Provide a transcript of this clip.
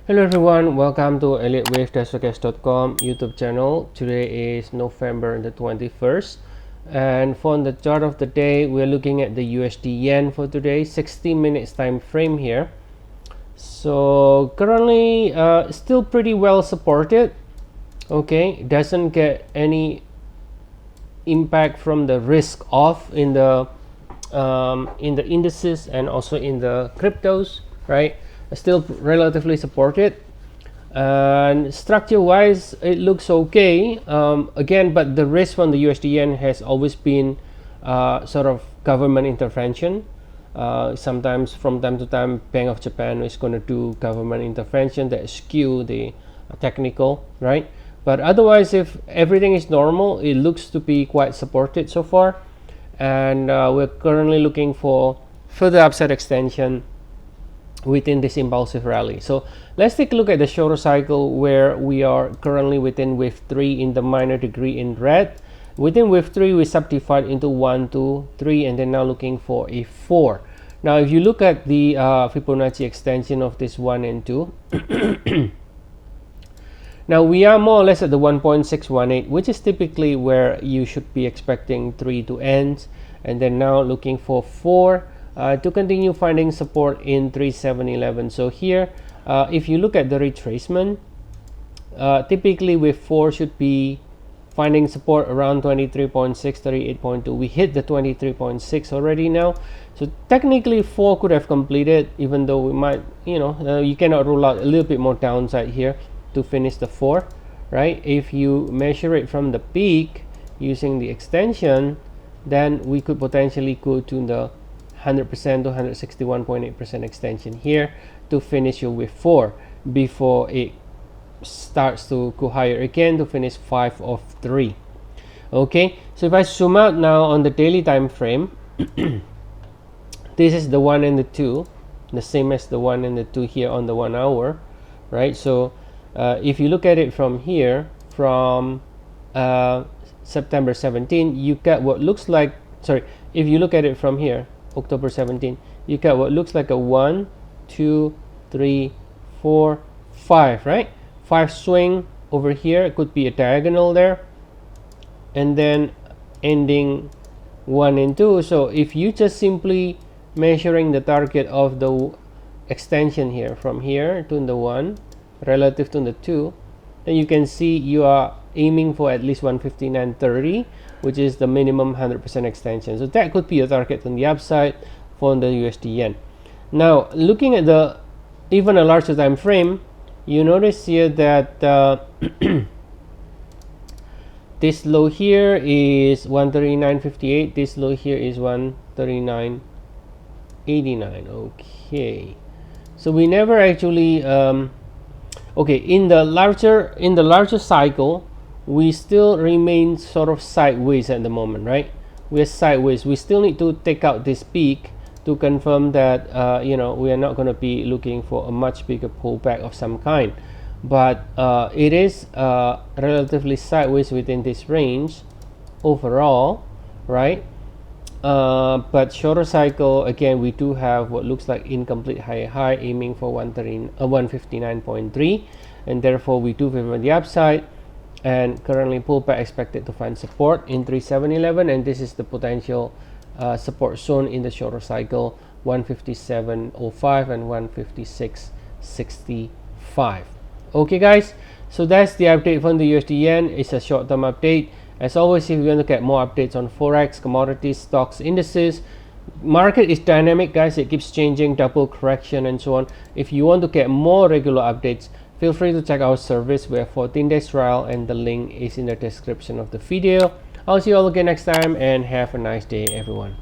Hello everyone, welcome to Elliott Wave YouTube channel. Today is November the 21st, and for the chart of the day, we're looking at the USD Yen for today, 60 minutes time frame here. So currently still pretty well supported. Okay, doesn't get any impact from the risk off in the indices and also in the cryptos, right? Still relatively supported, and structure wise it looks okay again, but the risk from the USD Yen has always been sort of government intervention. Sometimes from time to time Bank of Japan is going to do government intervention that skew the technical, right? But otherwise, if everything is normal, it looks to be quite supported so far, and we're currently looking for further upside extension within this impulsive rally. So let's take a look at the shorter cycle, where we are currently within wave 3 in the minor degree in red. Within wave 3 we subdivided into 1, 2, 3, and then now looking for a 4. Now if you look at the Fibonacci extension of this 1 and 2, now we are more or less at the 1.618, which is typically where you should be expecting 3 to end, and then now looking for 4 to continue finding support in 3711. So here if you look at the retracement, typically with 4 should be finding support around 23.6, 38.2. We hit the 23.6 already now, so technically 4 could have completed, even though we might, you cannot rule out a little bit more downside here to finish the 4, right? If you measure it from the peak using the extension, then we could potentially go to the 100% to 161.8% extension here to finish you with 4 before it starts to go higher again to finish 5 of 3. Okay, so if I zoom out now on the daily time frame, this is the 1 and the 2, the same as the 1 and the 2 here on the 1 hour, right? So if you look at it from here, from September 17, you get what looks like, sorry, if you look at it from here, October 17, you get what looks like a 1, 2, 3, 4, 5, right? 5 swing over here. It could be a diagonal there, and then ending 1 and 2. So if you just simply measuring the target of the extension here from here to the 1 relative to the 2, then you can see you are aiming for at least 159.30, which is the minimum 100% extension. So that could be a target on the upside for the USD Yen. Now looking at the even a larger time frame, you notice here that this low here is 139.58, this low here is 139.89. okay, so we never actually okay, in the larger cycle, we still remain sort of sideways at the moment, right? We're sideways. We still need to take out this peak to confirm that we are not going to be looking for a much bigger pullback of some kind, but it is relatively sideways within this range overall, right? But shorter cycle, again, we do have what looks like incomplete high aiming for 159.3, and therefore we do favor the upside, and currently pullback expected to find support in 3711, and this is the potential support zone in the shorter cycle, 157.05 and 156.65. okay guys, so that's the update from the USD Yen. It's a short-term update. As always, if you want to get more updates on Forex, commodities, stocks, indices, market is dynamic, guys. It keeps changing, double correction and so on. If you want to get more regular updates, feel free to check our service. We have 14 days trial, and the link is in the description of the video. I'll see you all again next time, and have a nice day everyone.